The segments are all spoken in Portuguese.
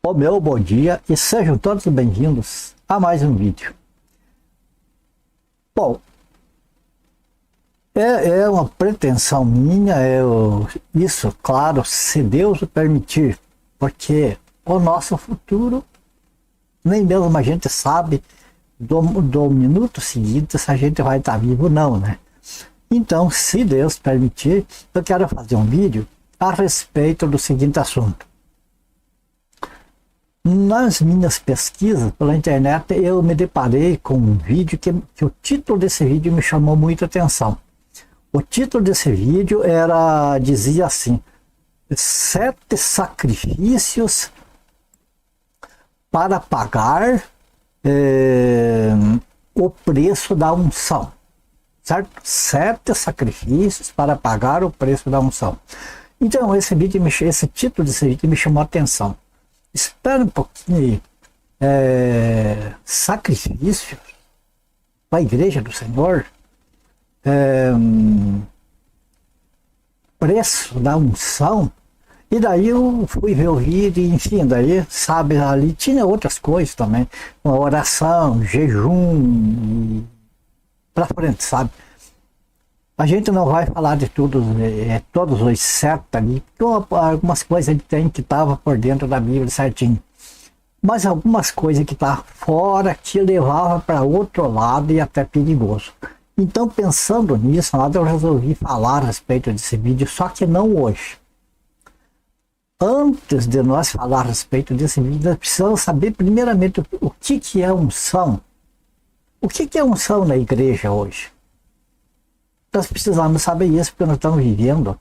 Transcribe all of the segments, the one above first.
O meu bom dia e sejam todos bem-vindos a mais um vídeo. Bom, é uma pretensão minha, isso, claro, se Deus o permitir, porque o nosso futuro, nem mesmo a gente sabe do minuto seguinte se a gente vai estar vivo ou não, né? Então, se Deus permitir, eu quero fazer um vídeo a respeito do seguinte assunto. Nas minhas pesquisas pela internet, eu me deparei com um vídeo que o título desse vídeo me chamou muita atenção. O título desse vídeo dizia assim: 7 sacrifícios para pagar o preço da unção. Certo? 7 sacrifícios para pagar o preço da unção. Então, esse título desse vídeo me chamou a atenção. Espera um pouquinho aí. Sacrifício para a igreja do Senhor, preço da unção. E daí eu fui ver o vídeo, enfim, daí, sabe, ali tinha outras coisas também, uma oração, jejum, para frente, sabe. A gente não vai falar de tudo, todos os 7 ali, porque algumas coisas ele tem que estavam por dentro da Bíblia certinho. Mas algumas coisas que estavam fora te levavam para outro lado e até perigoso. Então, pensando nisso, eu resolvi falar a respeito desse vídeo, só que não hoje. Antes de nós falar a respeito desse vídeo, nós precisamos saber primeiramente o que é unção. O que é unção na igreja hoje? Nós precisamos saber isso, porque nós estamos vivendo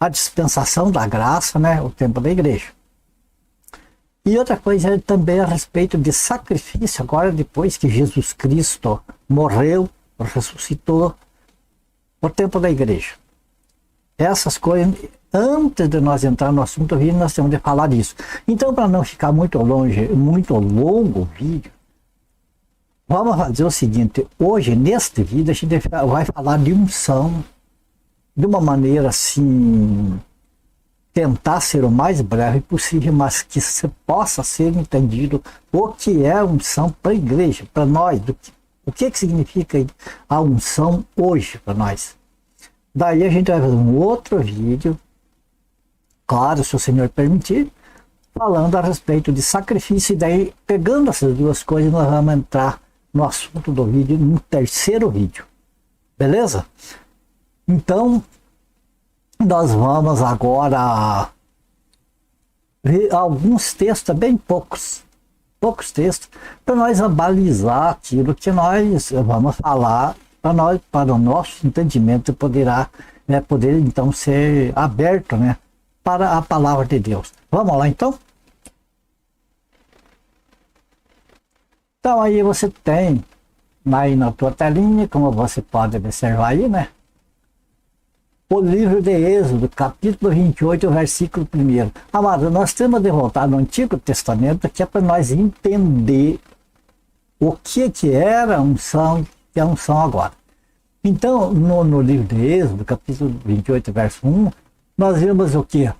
a dispensação da graça, né? O tempo da igreja. E outra coisa é também a respeito de sacrifício, agora depois que Jesus Cristo morreu, ressuscitou, o tempo da igreja. Essas coisas, antes de nós entrar no assunto, nós temos de falar disso. Então, para não ficar muito longo o vídeo, vamos fazer o seguinte: hoje, neste vídeo, a gente vai falar de unção, de uma maneira assim, tentar ser o mais breve possível, mas que possa ser entendido o que é unção para a igreja, para nós, o que significa a unção hoje para nós. Daí a gente vai fazer um outro vídeo, claro, se o Senhor permitir, falando a respeito de sacrifício, e daí, pegando essas duas coisas, nós vamos entrar no assunto do vídeo, no terceiro vídeo. Beleza? Então, nós vamos agora ver alguns textos, bem poucos textos, para nós abalizar aquilo que nós vamos falar, para o nosso entendimento poder então ser aberto, né, para a palavra de Deus. Vamos lá então? Então aí você tem aí na tua telinha, como você pode observar aí, né? O livro de Êxodo, capítulo 28, versículo 1. Amado, nós temos de voltar no Antigo Testamento, que é para nós entender o que era a unção e que é a unção agora. Então, no livro de Êxodo, capítulo 28, verso 1, nós vimos o quê?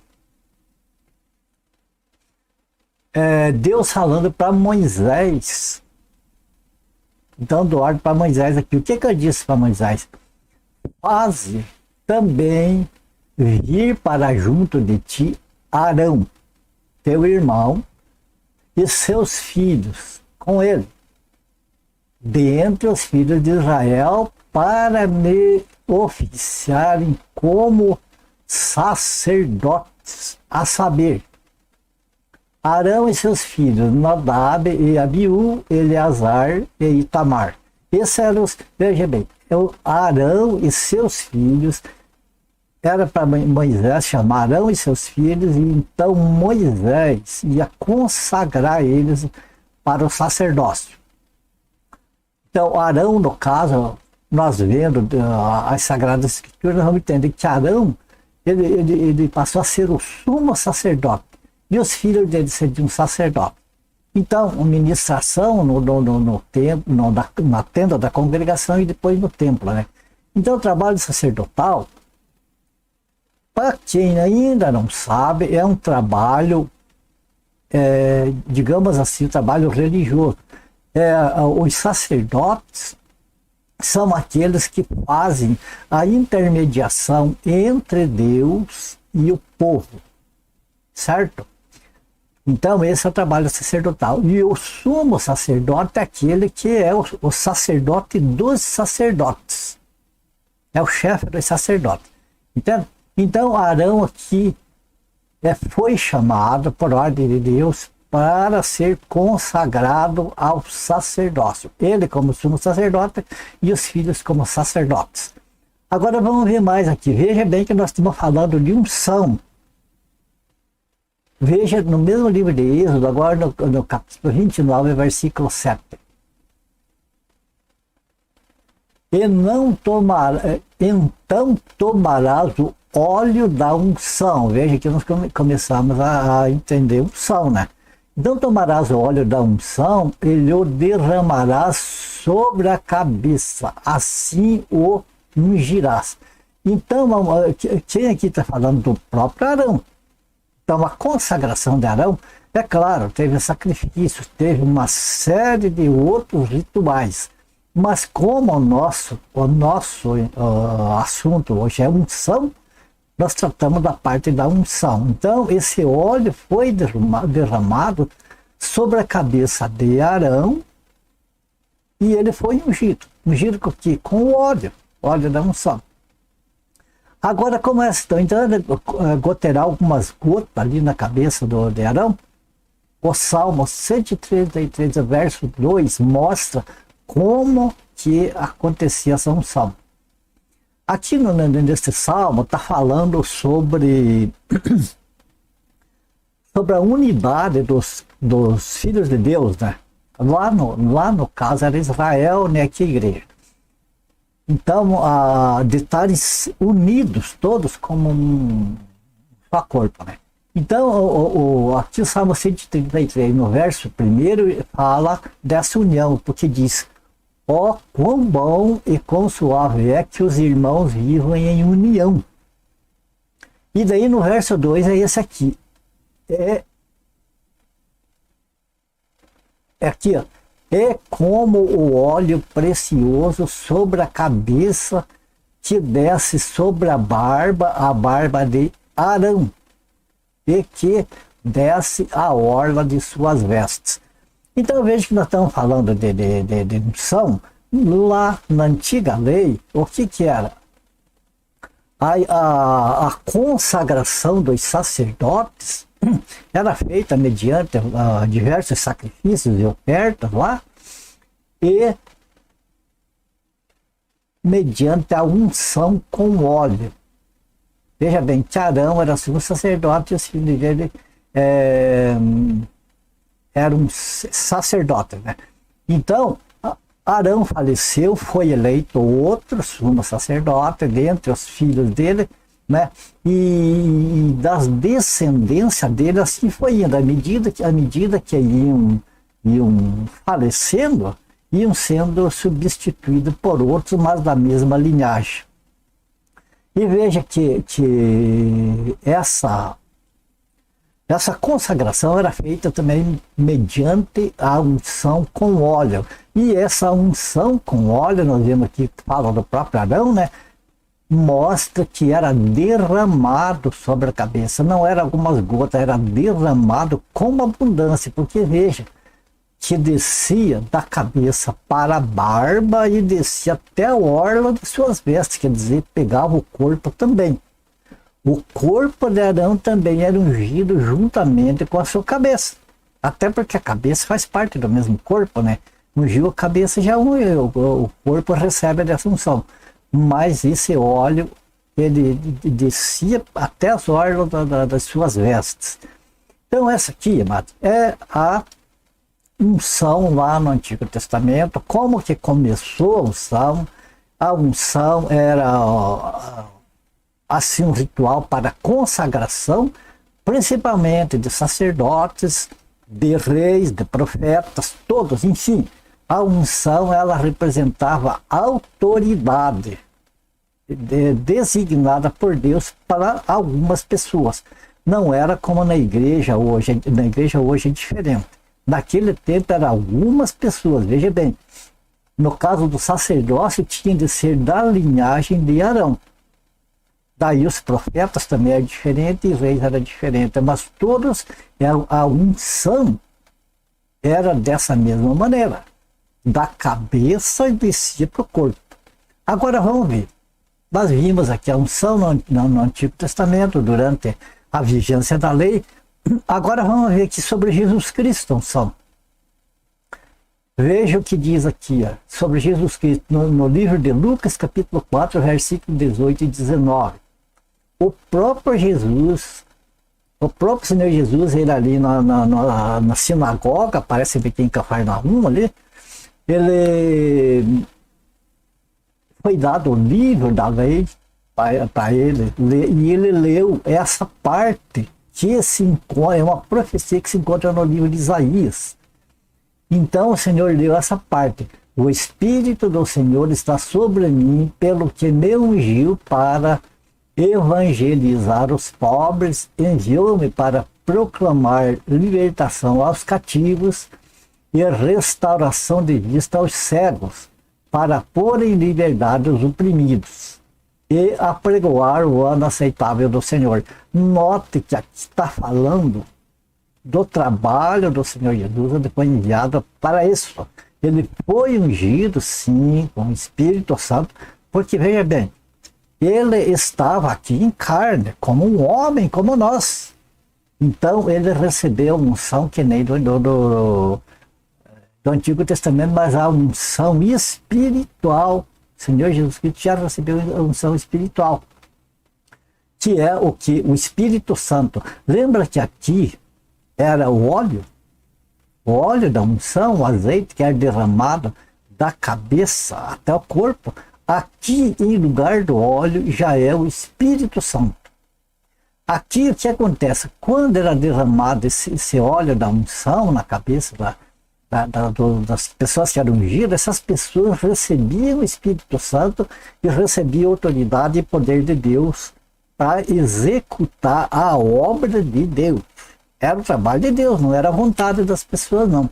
Deus falando para Moisés, dando ordem para Moisés aqui. O que eu disse para Moisés? Faze também vir para junto de ti Arão, teu irmão, e seus filhos com ele, dentre os filhos de Israel, para me oficiarem como sacerdotes, a saber, Arão e seus filhos, Nadab e Abiú, Eleazar e Itamar. Esses eram veja bem, Arão e seus filhos, era para Moisés chamar Arão e seus filhos, e então Moisés ia consagrar eles para o sacerdócio. Então, Arão, no caso, nós vendo as Sagradas Escrituras, nós vamos entender que Arão, ele passou a ser o sumo sacerdote, e os filhos dele seriam sacerdotes. Então, a ministração no templo, na tenda da congregação e depois no templo, né? Então, o trabalho sacerdotal, para quem ainda não sabe, é um trabalho digamos assim, o trabalho religioso. Os sacerdotes são aqueles que fazem a intermediação entre Deus e o povo, certo? Então esse é o trabalho sacerdotal. E o sumo sacerdote é aquele que é o sacerdote dos sacerdotes. É o chefe dos sacerdotes. Entende? Então Arão aqui foi chamado por ordem de Deus para ser consagrado ao sacerdócio. Ele como sumo sacerdote e os filhos como sacerdotes. Agora vamos ver mais aqui. Veja bem que nós estamos falando de unção. Veja no mesmo livro de Êxodo, agora no capítulo 29, versículo 7. Então tomarás o óleo da unção. Veja que nós começamos a entender unção, né? Então tomarás o óleo da unção, ele o derramarás sobre a cabeça, assim o ungirás. Então, quem aqui está falando do próprio Arão? Então a consagração de Arão, é claro, teve sacrifícios, teve uma série de outros rituais. Mas como o nosso assunto hoje é unção, nós tratamos da parte da unção. Então esse óleo foi derramado sobre a cabeça de Arão e ele foi ungido. Ungido com o quê? Com o óleo da unção. Agora, como então goterá algumas gotas ali na cabeça de Arão, o Salmo 133, verso 2, mostra como que acontecia essa unção. Aqui nesse Salmo está falando sobre a unidade dos filhos de Deus, né? Lá no caso era Israel, né? Aqui a igreja. Então, de estarem unidos todos como um só corpo, né? Então, aqui o Salmo 133, no verso 1, fala dessa união, porque diz: ó, quão bom e quão suave é que os irmãos vivam em união. E daí no verso 2 é esse aqui. É aqui, ó. É como o óleo precioso sobre a cabeça que desce sobre a barba de Arão, e que desce a orla de suas vestes. Então veja que nós estamos falando de unção. Lá na antiga lei, o que era? A consagração dos sacerdotes era feita mediante diversos sacrifícios e ofertas lá, e mediante a unção com óleo. Veja bem, que Arão era sumo sacerdote e os filhos dele eram sacerdotes, né? Então, Arão faleceu, foi eleito outro sumo sacerdote dentre os filhos dele, né? E das descendências dele assim foi indo, à medida que iam falecendo, iam sendo substituídos por outros, mas da mesma linhagem. E veja que essa consagração era feita também mediante a unção com óleo. E essa unção com óleo, nós vemos aqui que fala do próprio Arão, né? Mostra que era derramado sobre a cabeça, não era algumas gotas, era derramado com abundância, porque veja, que descia da cabeça para a barba e descia até a orla de suas vestes, quer dizer, pegava o corpo também. O corpo de Arão também era ungido juntamente com a sua cabeça, até porque a cabeça faz parte do mesmo corpo, né? Ungiu a cabeça, já o corpo recebe a unção. Mas esse óleo, ele descia até as orlas das suas vestes. Então essa aqui, amado, é a unção lá no Antigo Testamento. Como que começou a unção? A unção era assim um ritual para consagração, principalmente de sacerdotes, de reis, de profetas, todos, enfim. A unção, ela representava autoridade designada por Deus para algumas pessoas. não era como na igreja hoje. Na igreja hoje é diferente. Naquele tempo eram algumas pessoas, veja bem, no caso do sacerdócio tinha de ser da linhagem de Arão. Daí os profetas também eram diferentes e os reis eram diferentes, mas todos, a unção era dessa mesma maneira, da cabeça e descia para o corpo. Agora vamos ver, nós vimos aqui a unção no Antigo Testamento, durante a vigência da lei. Agora vamos ver aqui sobre Jesus Cristo, a unção. Veja o que diz aqui sobre Jesus Cristo, no livro de Lucas, capítulo 4, versículo 18 e 19. O próprio Senhor Jesus, ele ali na sinagoga, parece ver quem Cafarnaum ali, ele foi dado o livro da lei para ele, e ele leu essa parte, que é uma profecia que se encontra no livro de Isaías. Então o Senhor leu essa parte: o Espírito do Senhor está sobre mim, pelo que me ungiu para evangelizar os pobres, enviou-me para proclamar libertação aos cativos e restauração de vista aos cegos, para pôr em liberdade os oprimidos e apregoar o ano aceitável do Senhor. Note que aqui está falando do trabalho do Senhor Jesus, ele foi enviado para isso. Ele foi ungido, sim, com o Espírito Santo, porque, veja bem, ele estava aqui em carne, como um homem, como nós. Então, ele recebeu uma unção que nem do Antigo Testamento, mas a unção espiritual. O Senhor Jesus Cristo já recebeu a unção espiritual, que é o Espírito Santo. Lembra que aqui era o óleo da unção, o azeite que era derramado da cabeça até o corpo. Aqui, em lugar do óleo, já é o Espírito Santo. Aqui, o que acontece? Quando era derramado esse óleo da unção na cabeça das pessoas que eram ungidas, essas pessoas recebiam o Espírito Santo e recebiam autoridade e poder de Deus para executar a obra de Deus. Era o trabalho de Deus, não era a vontade das pessoas, não.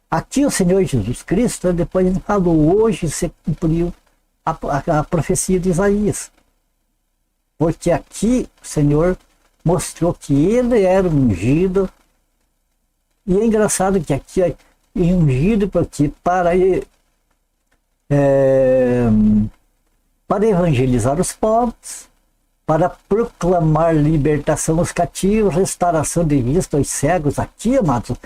Aqui o Senhor Jesus Cristo, depois ele falou: hoje se cumpriu a profecia de Isaías. Porque aqui o Senhor mostrou que ele era ungido. E é engraçado que aqui é ungido porque para evangelizar os pobres, para proclamar libertação aos cativos, restauração de vista aos cegos. Aqui, amados,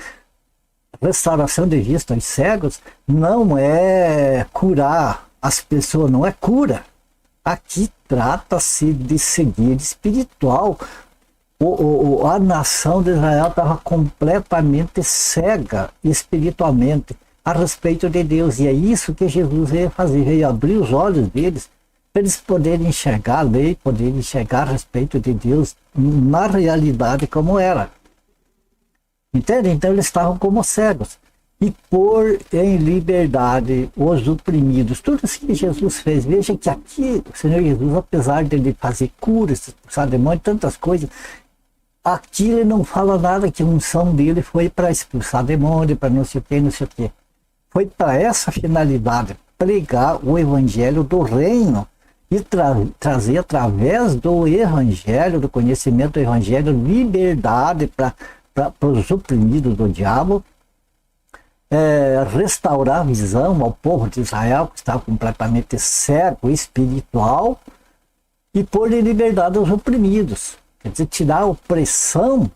restauração de vista aos cegos não é curar as pessoas, não é cura. Aqui trata-se de cegueira espiritual. A nação de Israel estava completamente cega espiritualmente a respeito de Deus. E é isso que Jesus veio fazer, veio abrir os olhos deles, para eles poderem enxergar a lei, poderem enxergar a respeito de Deus na realidade como era. Entende? Então eles estavam como cegos. E pôr em liberdade os oprimidos. Tudo isso que Jesus fez. Veja que aqui o Senhor Jesus, apesar de ele fazer curas, expulsar demônios, tantas coisas, aqui ele não fala nada que a unção dele foi para expulsar demônio, para não sei o que, não sei o que. Foi para essa finalidade, pregar o evangelho do reino e trazer através do evangelho, do conhecimento do evangelho, liberdade para os oprimidos do diabo, restaurar a visão ao povo de Israel, que estava completamente cego espiritual, e pôr em liberdade os oprimidos. Quer dizer, tirar a opressão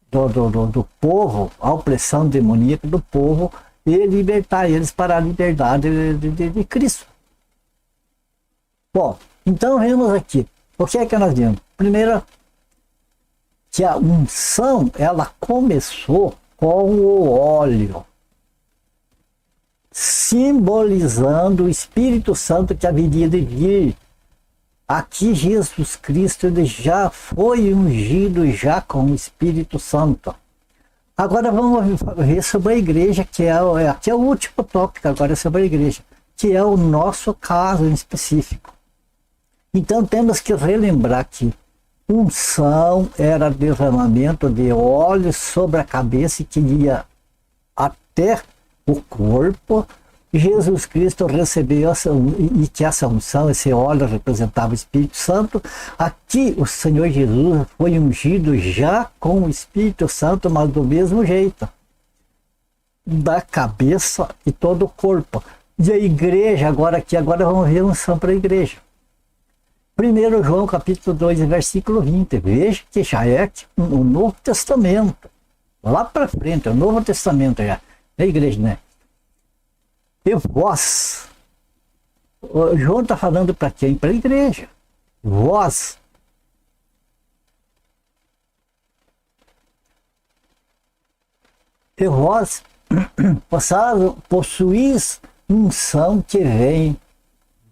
do povo, a opressão demoníaca do povo, e libertar eles para a liberdade de Cristo. Bom, então vemos aqui, o que é que nós vimos? Primeiro, que a unção, ela começou com o óleo, simbolizando o Espírito Santo que haveria de vir. Aqui Jesus Cristo, ele já foi ungido já com o Espírito Santo. Agora vamos ver sobre a igreja, que aqui é o último tópico, agora é sobre a igreja, que é o nosso caso em específico. Então temos que relembrar que Unção era derramamento de óleo sobre a cabeça que ia até o corpo. Jesus Cristo recebeu e que essa unção, esse óleo representava o Espírito Santo. Aqui o Senhor Jesus foi ungido já com o Espírito Santo, mas do mesmo jeito, da cabeça e todo o corpo. E a igreja, agora vamos ver a unção para a igreja. 1 João capítulo 2, versículo 20. Veja que já é o Novo Testamento. Lá para frente, é o Novo Testamento já. A igreja, né? E vós, o João está falando para quem? Para a igreja. Vós. E vós possuís unção que vem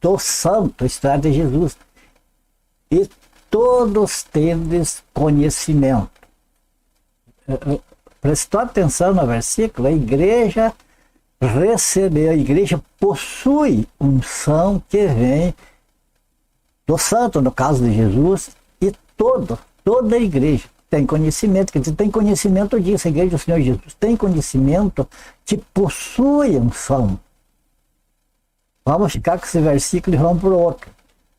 do Santo, isto é, de Jesus. E todos tendes conhecimento. Prestou atenção no versículo? A igreja recebeu, a igreja possui unção que vem do Santo, no caso de Jesus, e toda a igreja tem conhecimento, quer dizer, tem conhecimento disso, a igreja do Senhor Jesus tem conhecimento que possui unção. Vamos ficar com esse versículo e vamos para o outro.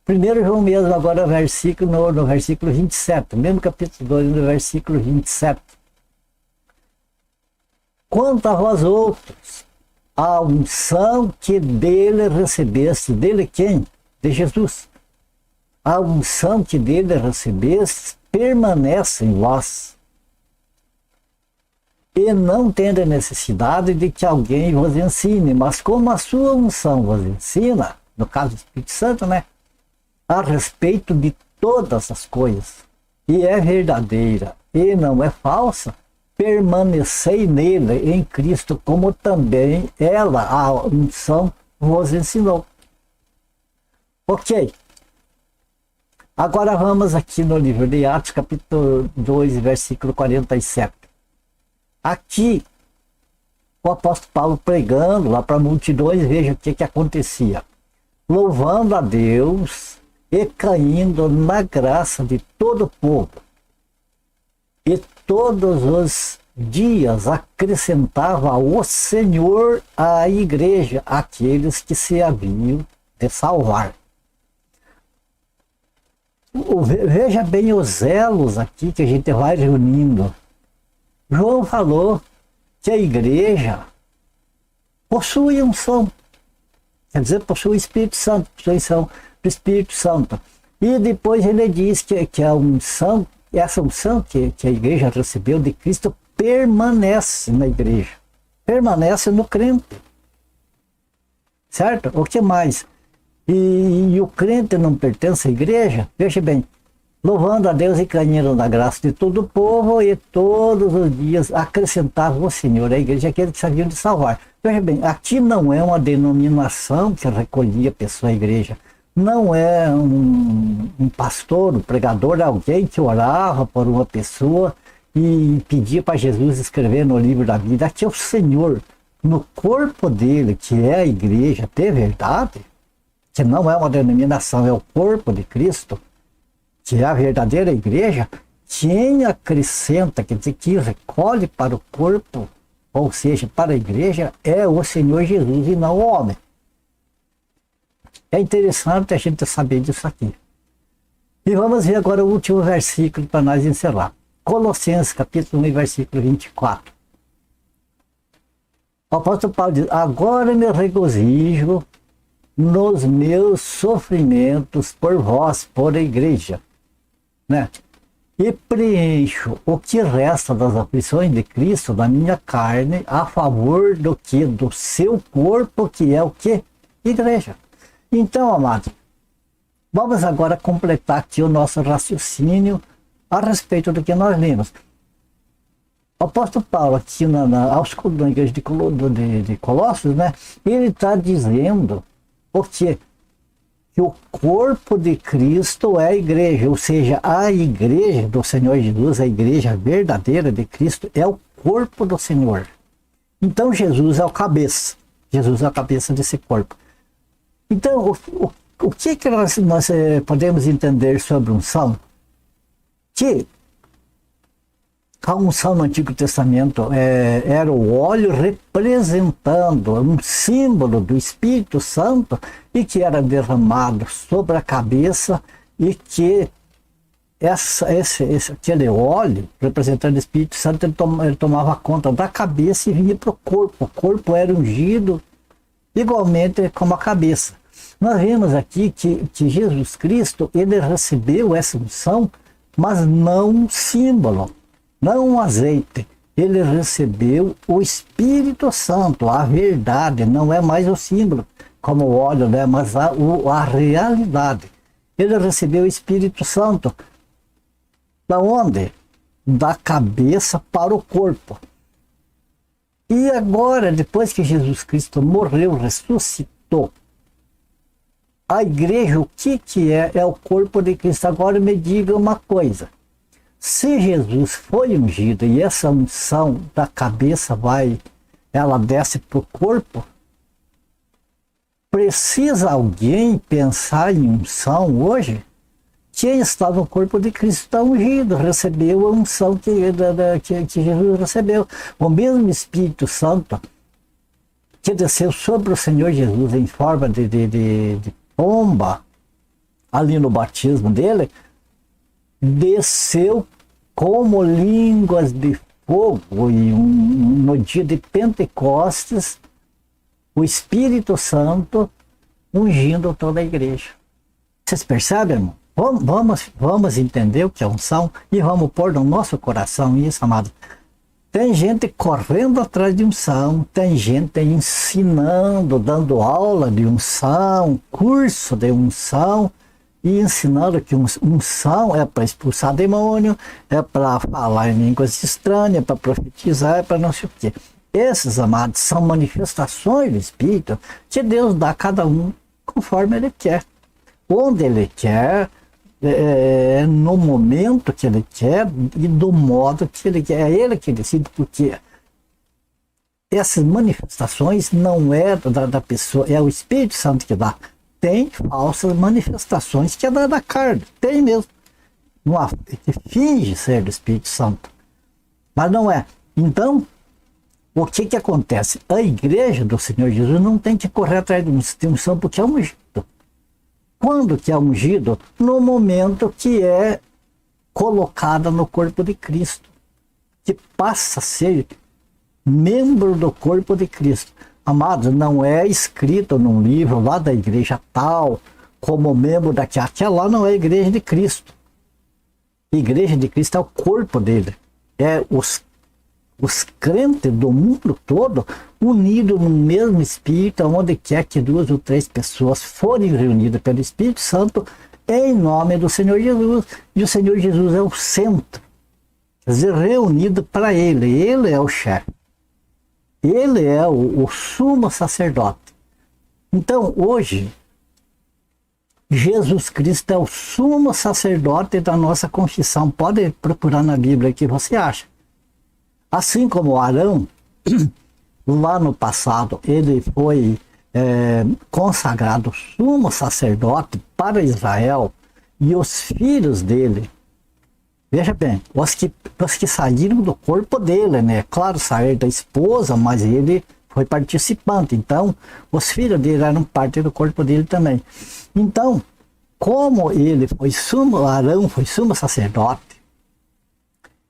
1 João mesmo, agora no versículo 27, mesmo capítulo 2, no versículo 27. Quanto a vós outros, a unção que dele recebeste, dele quem? De Jesus. A unção que dele recebeste permanece em vós. E não tende necessidade de que alguém vos ensine, mas como a sua unção vos ensina, no caso do Espírito Santo, né? A respeito de todas as coisas, e é verdadeira e não é falsa, permanecei nele, em Cristo, como também ela, a unção, vos ensinou. Ok. Agora vamos aqui no livro de Atos, capítulo 2, versículo 47. Aqui, o apóstolo Paulo pregando lá para multidões, veja o que acontecia. Louvando a Deus e caindo na graça de todo o povo. E todos os dias acrescentava o Senhor à igreja aqueles que se haviam de salvar. Veja bem os elos aqui que a gente vai reunindo. João falou que a igreja possui unção. Quer dizer, possui o Espírito Santo, possui unção do Espírito Santo. E depois ele diz que a unção, essa unção que a igreja recebeu de Cristo permanece na igreja. Permanece no crente. Certo? O que mais? E o crente não pertence à igreja? Veja bem, louvando a Deus e caindo na graça de todo o povo, e todos os dias acrescentava o Senhor, a igreja, aquele que sabia de salvar. Veja bem, aqui não é uma denominação que recolhia a pessoa à igreja. Não é um pastor, um pregador, alguém que orava por uma pessoa e pedia para Jesus escrever no livro da vida. Aqui é o Senhor, no corpo dele, que é a igreja, de verdade, que não é uma denominação, é o corpo de Cristo, que é a verdadeira igreja, quem acrescenta, quer dizer, que recolhe para o corpo, ou seja, para a igreja, é o Senhor Jesus e não o homem. É interessante a gente saber disso aqui. E vamos ver agora o último versículo para nós encerrar. Colossenses, capítulo 1, versículo 24. O apóstolo Paulo diz: agora me regozijo nos meus sofrimentos por vós, por a igreja, né? E preencho o que resta das aflições de Cristo na minha carne, a favor do que? Do seu corpo, que é o que? Igreja. Então, amado, vamos agora completar aqui o nosso raciocínio a respeito do que nós lemos. O apóstolo Paulo, aqui na igreja de Colossos, né, ele está dizendo o quê? Que o corpo de Cristo é a igreja, ou seja, a igreja do Senhor Jesus, a igreja verdadeira de Cristo, é o corpo do Senhor. Então, Jesus é o cabeça. Jesus é a cabeça desse corpo. Então, o que nós podemos entender sobre unção? que a unção no Antigo Testamento era o óleo representando um símbolo do Espírito Santo e que era derramado sobre a cabeça e que aquele óleo representando o Espírito Santo ele tomava conta da cabeça e vinha para o corpo. O corpo era ungido igualmente como a cabeça. Nós vemos aqui que Jesus Cristo ele recebeu essa unção, mas não um símbolo, não um azeite. Ele recebeu o Espírito Santo, a verdade, não é mais o símbolo, como o óleo, né? Mas a realidade. Ele recebeu o Espírito Santo. Da onde? Da cabeça para o corpo. E agora, depois que Jesus Cristo morreu, ressuscitou, a igreja, o que é? É o corpo de Cristo. Agora me diga uma coisa. Se Jesus foi ungido e essa unção da cabeça ela desce para o corpo, precisa alguém pensar em unção hoje? Quem está no corpo de Cristo está ungido, recebeu a unção que Jesus recebeu. O mesmo Espírito Santo que desceu sobre o Senhor Jesus em forma de pomba, ali no batismo dele, desceu como línguas de fogo e no dia de Pentecostes, o Espírito Santo ungindo toda a igreja. Vocês percebem, irmão? Vamos entender o que é unção e vamos pôr no nosso coração isso, amado. Tem gente correndo atrás de unção, tem gente ensinando, dando aula de unção, curso de unção, e ensinando que unção é para expulsar demônio, é para falar em línguas estranhas, é para profetizar, é para não sei o quê. Esses, amados, são manifestações do Espírito que Deus dá a cada um conforme Ele quer. Onde Ele quer, no momento que Ele quer e do modo que Ele quer. É Ele que decide, porque essas manifestações não é da pessoa, é o Espírito Santo que dá. Tem falsas manifestações que é da carne, tem mesmo. Que finge ser do Espírito Santo, mas não é. Então, o que acontece? A igreja do Senhor Jesus não tem que correr atrás de unção porque é ungido. Quando que é ungido? No momento que é colocada no corpo de Cristo, que passa a ser membro do corpo de Cristo. Amados, não é escrito num livro lá da igreja tal, como membro daquela. Aquela não é a igreja de Cristo. A igreja de Cristo é o corpo dele. É os crentes do mundo todo unidos no mesmo Espírito, onde quer que 2 ou 3 pessoas forem reunidas pelo Espírito Santo, em nome do Senhor Jesus. E o Senhor Jesus é o centro. Quer dizer, reunido para Ele. Ele é o chefe. Ele é o sumo sacerdote. Então, hoje, Jesus Cristo é o sumo sacerdote da nossa confissão. Pode procurar na Bíblia que você acha. Assim como Arão, lá no passado, ele foi consagrado sumo sacerdote para Israel, e os filhos dele, veja bem, os que saíram do corpo dele, né? Claro, saíram da esposa, mas ele foi participante. Então, os filhos dele eram parte do corpo dele também. Então, como Arão foi sumo sacerdote,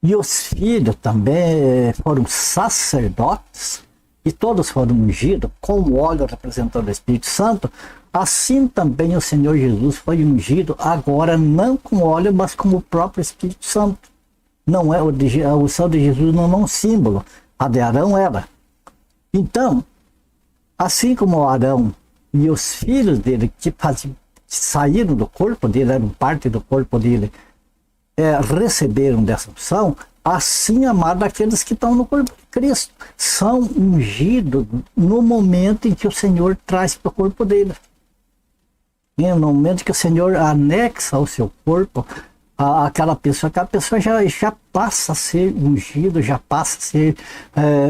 e os filhos também foram sacerdotes, e todos foram ungidos com o óleo representando o Espírito Santo, assim também o Senhor Jesus foi ungido, agora não com óleo, mas com o próprio Espírito Santo. Não é a unção de Jesus não é um símbolo, a de Arão era. Então, assim como Arão e os filhos dele que saíram do corpo dele, eram parte do corpo dele, receberam dessa unção, assim, amado, aqueles que estão no corpo de Cristo são ungidos no momento em que o Senhor traz para o corpo dele. E no momento que o Senhor anexa ao seu corpo aquela pessoa já passa a ser ungido, já passa a ser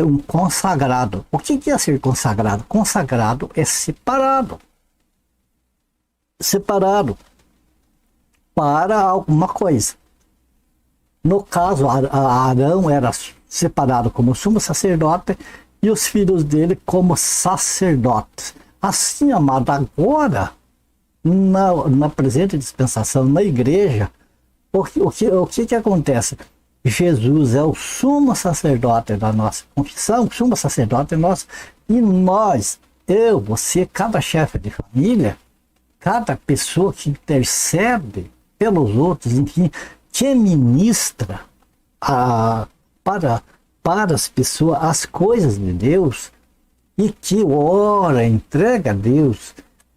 um consagrado. O que é ser consagrado? Consagrado é separado. Separado para alguma coisa. No caso, Arão era separado como sumo sacerdote e os filhos dele como sacerdotes. Assim, amado, agora, na presente dispensação, na igreja, o que acontece? Jesus é o sumo sacerdote da nossa confissão, sumo sacerdote nosso, e nós, eu, você, cada chefe de família, cada pessoa que intercede pelos outros, enfim, que ministra para as pessoas as coisas de Deus e que ora, entrega a Deus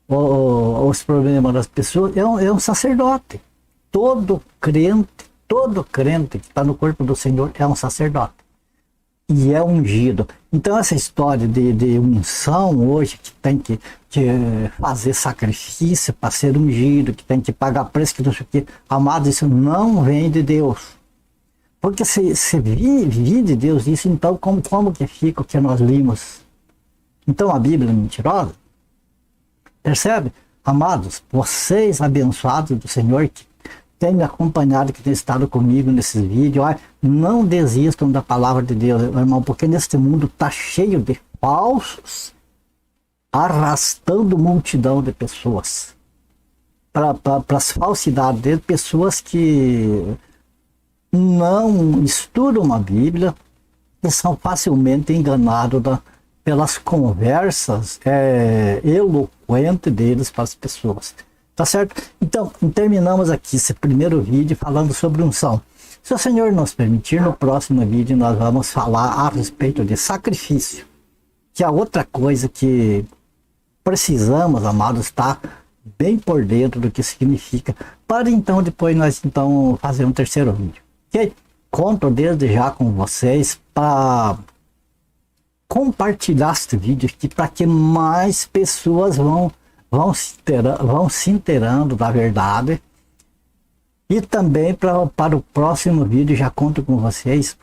os problemas das pessoas, é um sacerdote. Todo crente que está no corpo do Senhor é um sacerdote e é ungido. Então essa história de unção hoje, que tem que fazer sacrifício para ser ungido, que tem que pagar preço, que não sei o que, amado, isso não vem de Deus. Porque se vir de Deus isso, então como que fica o que nós limos? Então a Bíblia é mentirosa? Percebe? Amados, vocês abençoados do Senhor, que tem me acompanhado, que tem estado comigo nesses vídeos, não desistam da palavra de Deus, irmão, porque neste mundo está cheio de falsos, arrastando multidão de pessoas para as falsidades de pessoas que não estudam a Bíblia e são facilmente enganados pelas conversas eloquentes deles para as pessoas. Tá certo? Então, terminamos aqui esse primeiro vídeo falando sobre unção. Se o Senhor nos permitir, no próximo vídeo nós vamos falar a respeito de sacrifício, que é outra coisa que precisamos, amados, estar bem por dentro do que significa, para então depois nós fazer um terceiro vídeo. Ok? Conto desde já com vocês para compartilhar este vídeo aqui para que mais pessoas vão se inteirando da verdade. E também para o próximo vídeo, já conto com vocês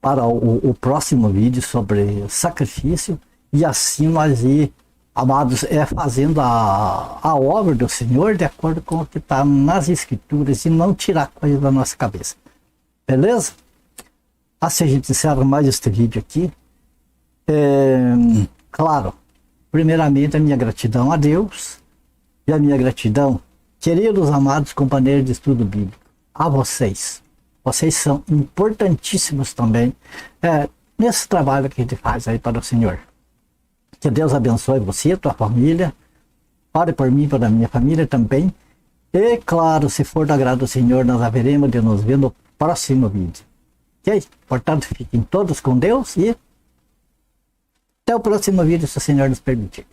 para o próximo vídeo sobre sacrifício, e assim nós ir, amados, fazendo a obra do Senhor de acordo com o que está nas Escrituras e não tirar coisa da nossa cabeça. Beleza? Assim a gente encerra mais este vídeo aqui. Claro, primeiramente a minha gratidão a Deus e a minha gratidão, queridos amados companheiros de estudo bíblico, a vocês. Vocês são importantíssimos também nesse trabalho que a gente faz aí para o Senhor. Que Deus abençoe você, tua família. Ore por mim e pela minha família também. E claro, se for do agrado do Senhor, nós haveremos de nos ver no próximo vídeo. Ok? Portanto, fiquem todos com Deus e até o próximo vídeo, se o Senhor nos permitir.